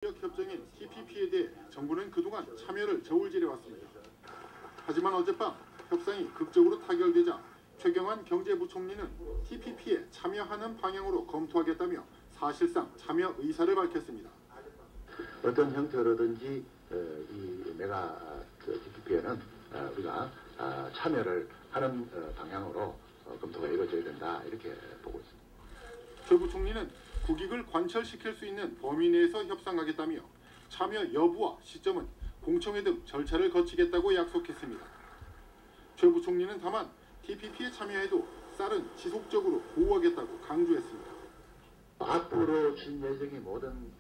협정인 TPP에 대해 정부는 그동안 참여를 저울질해왔습니다. 하지만 어젯밤 협상이 극적으로 타결되자 최경환 경제부총리는 TPP에 참여하는 방향으로 검토하겠다며 사실상 참여 의사를 밝혔습니다. 어떤 형태로든지 이 메가 TPP에는 우리가 참여를 하는 방향으로 검토가 이루어져야 된다, 이렇게 보고 있습니다. 최 부총리는 국익을 관철시킬 수 있는 범위 내에서 협상하겠다며 참여 여부와 시점은 공청회 등 절차를 거치겠다고 약속했습니다. 최 부총리는 다만 TPP에 참여해도 쌀은 지속적으로 보호하겠다고 강조했습니다. 앞으로 진 예정의 모든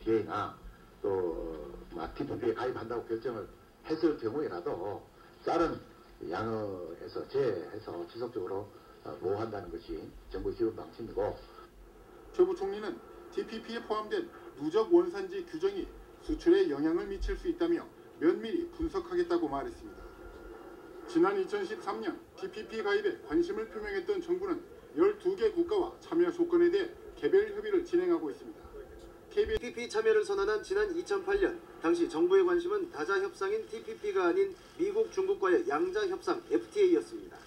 FTA나 또 TPP에 가입한다고 결정을 했을 경우에라도 쌀은 양어해서 제해서 지속적으로 보호한다는 것이 정부의 기본 방침이고, 최 부총리는 TPP에 포함된 누적 원산지 규정이 수출에 영향을 미칠 수 있다며 면밀히 분석하겠다고 말했습니다. 지난 2013년 TPP 가입에 관심을 표명했던 정부는 12개 국가와 참여 조건에 대해 개별 협의를 진행하고 있습니다. TPP 참여를 선언한 지난 2008년 당시 정부의 관심은 다자 협상인 TPP가 아닌 미국, 중국과의 양자 협상 FTA였습니다.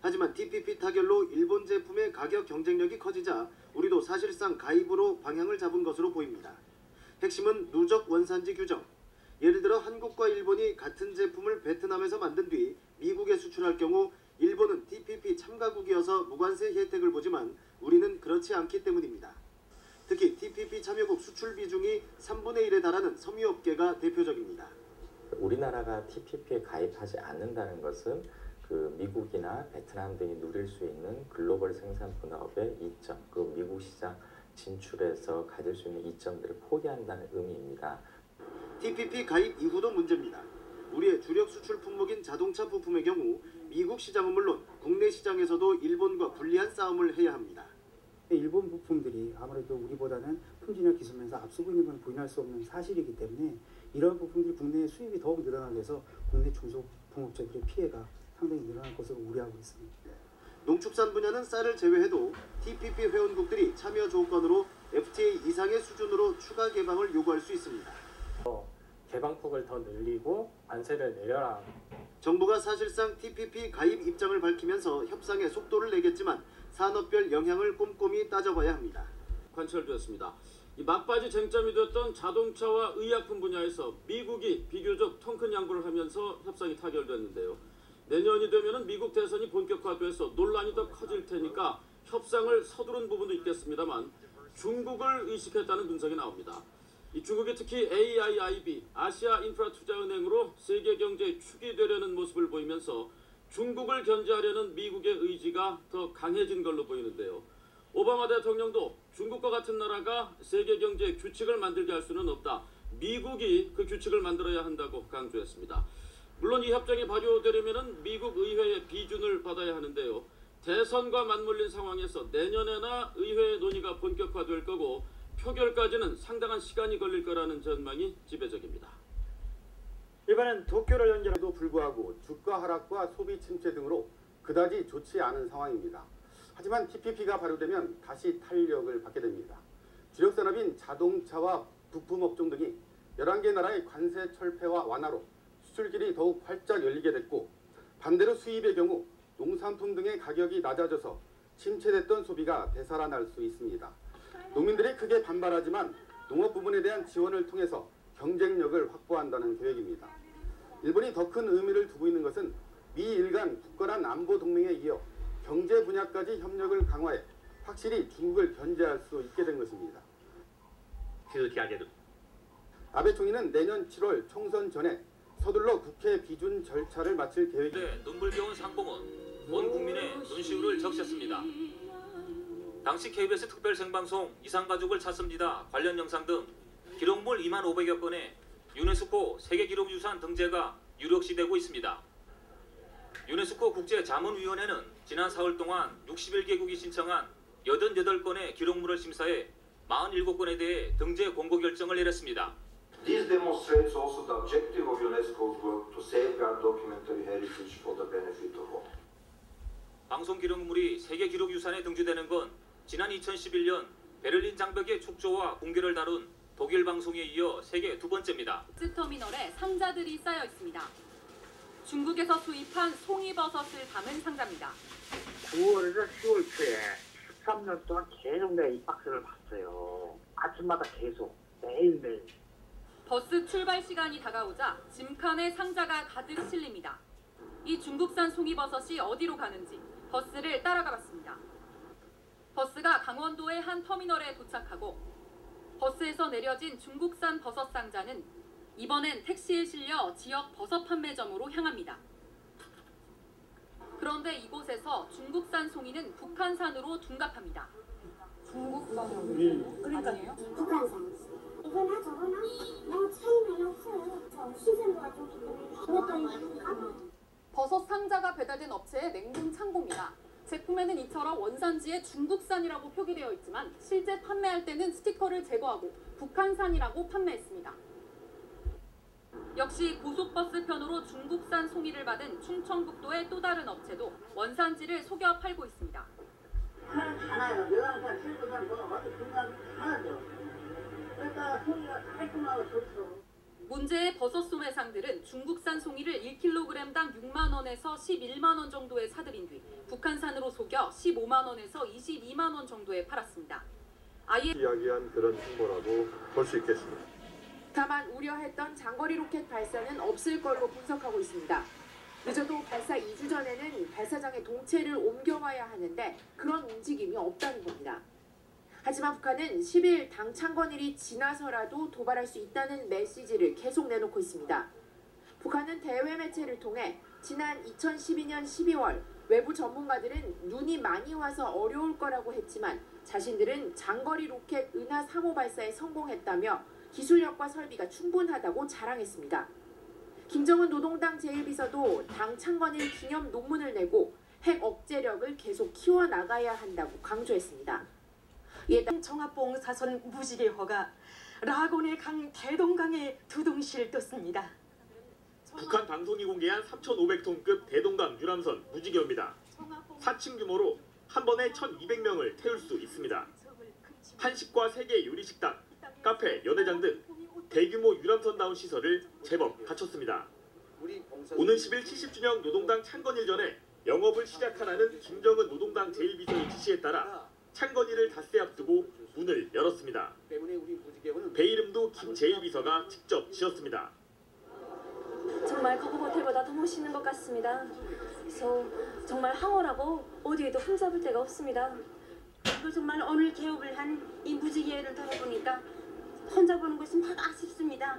하지만 TPP 타결로 일본 제품의 가격 경쟁력이 커지자 우리도 사실상 가입으로 방향을 잡은 것으로 보입니다. 핵심은 누적 원산지 규정. 예를 들어 한국과 일본이 같은 제품을 베트남에서 만든 뒤 미국에 수출할 경우 일본은 TPP 참가국이어서 무관세 혜택을 보지만 우리는 그렇지 않기 때문입니다. 특히 TPP 참여국 수출 비중이 3분의 1에 달하는 섬유업계가 대표적입니다. 우리나라가 TPP에 가입하지 않는다는 것은 미국이나 베트남 등이 누릴 수 있는 글로벌 생산 분업의 이점, 미국 시장 진출에서 가질 수 있는 이점들을 포기한다는 의미입니다. TPP 가입 이후도 문제입니다. 우리의 주력 수출 품목인 자동차 부품의 경우 미국 시장은 물론 국내 시장에서도 일본과 불리한 싸움을 해야 합니다. 일본 부품들이 아무래도 우리보다는 품질이나 기술면에서 앞서고 있는 건 부인할 수 없는 사실이기 때문에 이런 부품들이 국내 수입이 더욱 늘어나게 해서 국내 중소붕업체들의 피해가 상당히 늘어날 것으로 우려하고 있습니다. 농축산 분야는 쌀을 제외해도 TPP 회원국들이 참여 조건으로 FTA 이상의 수준으로 추가 개방을 요구할 수 있습니다. 개방폭을 더 늘리고 관세를 내려라. 정부가 사실상 TPP 가입 입장을 밝히면서 협상에 속도를 내겠지만 산업별 영향을 꼼꼼히 따져봐야 합니다. 관철되었습니다. 이 막바지 쟁점이 되었던 자동차와 의약품 분야에서 미국이 비교적 통 큰 양보를 하면서 협상이 타결됐는데요. 내년이 되면은 미국 대선이 본격화돼서 논란이 더 커질 테니까 협상을 서두른 부분도 있겠습니다만 중국을 의식했다는 분석이 나옵니다. 이 중국이 특히 AIIB, 아시아 인프라 투자은행으로 세계 경제의 축이 되려는 모습을 보이면서 중국을 견제하려는 미국의 의지가 더 강해진 걸로 보이는데요. 오바마 대통령도 중국과 같은 나라가 세계 경제의 규칙을 만들게 할 수는 없다. 미국이 그 규칙을 만들어야 한다고 강조했습니다. 물론 이 협정이 발효되려면 미국 의회의 비준을 받아야 하는데요. 대선과 맞물린 상황에서 내년에나 의회 논의가 본격화될 거고 표결까지는 상당한 시간이 걸릴 거라는 전망이 지배적입니다. 일반은 도쿄를 연결해도 불구하고 주가 하락과 소비 침체 등으로 그다지 좋지 않은 상황입니다. 하지만 TPP가 발효되면 다시 탄력을 받게 됩니다. 주력 산업인 자동차와 부품 업종 등이 11개 나라의 관세 철폐와 완화로 수출길이 더욱 활짝 열리게 됐고, 반대로 수입의 경우 농산품 등의 가격이 낮아져서 침체됐던 소비가 되살아날 수 있습니다. 농민들이 크게 반발하지만 농업 부분에 대한 지원을 통해서 경쟁력을 확보한다는 계획입니다. 일본이 더 큰 의미를 두고 있는 것은 미일 간 굳건한 안보 동맹에 이어 경제 분야까지 협력을 강화해 확실히 중국을 견제할 수 있게 된 것입니다. 아베 총리는 내년 7월 총선 전에 서둘러 국회 비준 절차를 마칠 계획입니다. 눈물겨운 상봉은 온 국민의 눈시울을 적셨습니다. 당시 KBS 특별 생방송 이상가족을 찾습니다 관련 영상 등 기록물 2만 500여 건의 유네스코 세계기록유산 등재가 유력시되고 있습니다. 유네스코 국제자문위원회는 지난 4월 동안 61개국이 신청한 88건의 기록물을 심사해 47건에 대해 등재 공고 결정을 내렸습니다. This demonstrates also the objective of UNESCO's work to safeguard documentary heritage for the benefit of all. 방송 기록물이 세계 기록유산에 등재되는 건 지난 2011년 베를린 장벽의 축조와 붕괴를 다룬 독일 방송에 이어 세계 두 번째입니다. 버스터미널에 상자들이 쌓여 있습니다. 중국에서 수입한 송이버섯을 담은 상자입니다. 9월에서 10월 초에 13년 동안 계속 내가 이 박스를 봤어요. 아침마다 계속 매일매일. 버스 출발 시간이 다가오자 짐칸에 상자가 가득 실립니다. 이 중국산 송이버섯이 어디로 가는지 버스를 따라가 봤습니다. 버스가 강원도의 한 터미널에 도착하고 버스에서 내려진 중국산 버섯 상자는 이번엔 택시에 실려 지역 버섯 판매점으로 향합니다. 그런데 이곳에서 중국산 송이는 북한산으로 둔갑합니다. 중국산이요? 그러니까 아니에요? 북한산. 이거나 저거나 뭐 차이 많이 없어요. 저 신선도가 좋기 때문에 이것도 버섯 상자가 배달된 업체의 냉동 창고입니다. 제품에는 이처럼 원산지에 중국산이라고 표기되어 있지만 실제 판매할 때는 스티커를 제거하고 북한산이라고 판매했습니다. 역시 고속버스 편으로 중국산 송이를 받은 충청북도의 또 다른 업체도 원산지를 속여 팔고 있습니다. 하나요. 내장산, 실부산, 어디 중간 하나죠. 그러니까 송이가 깔끔하고 좋죠. 문제의 버섯 소매상들은 중국산 송이를 1kg당 6만 원에서 11만 원 정도에 사들인 뒤 북한산으로 속여 15만 원에서 22만 원 정도에 팔았습니다. 아예 이야기한 그런 행보라고 볼 수 있겠습니다. 다만 우려했던 장거리 로켓 발사는 없을 걸로 분석하고 있습니다. 늦어도 발사 2주 전에는 발사장에 동체를 옮겨와야 하는데 그런 움직임이 없다는 겁니다. 하지만 북한은 10일 당 창건일이 지나서라도 도발할 수 있다는 메시지를 계속 내놓고 있습니다. 북한은 대외 매체를 통해 지난 2012년 12월 외부 전문가들은 눈이 많이 와서 어려울 거라고 했지만 자신들은 장거리 로켓 은하 3호 발사에 성공했다며 기술력과 설비가 충분하다고 자랑했습니다. 김정은 노동당 제1비서도 당 창건일 기념 논문을 내고 핵 억제력을 계속 키워나가야 한다고 강조했습니다. 정합봉사선 무지개화가 라곤의 강 대동강에 두둥실 떴습니다. 북한 방송이 공개한 3,500톤급 대동강 유람선 무지개호입니다. 4층 규모로 한 번에 1,200명을 태울 수 있습니다. 한식과 세계 요리식당, 카페, 연회장 등 대규모 유람선다운 시설을 제법 갖췄습니다. 오는 10일 70주년 노동당 창건일 전에 영업을 시작하라는 김정은 노동당 제1비서의 지시에 따라 창건일을 닷새 앞두고 문을 열었습니다. 배 이름도 김 제1비서가 직접 지었습니다. 정말 거북 호텔보다 더 멋있는 것 같습니다. 그래서 정말 황홀하고 어디에도 흠잡을 데가 없습니다. 그리고 정말 오늘 개업을 한 이 무지개를 돌아보니까 혼자 보는 것이 막 아쉽습니다.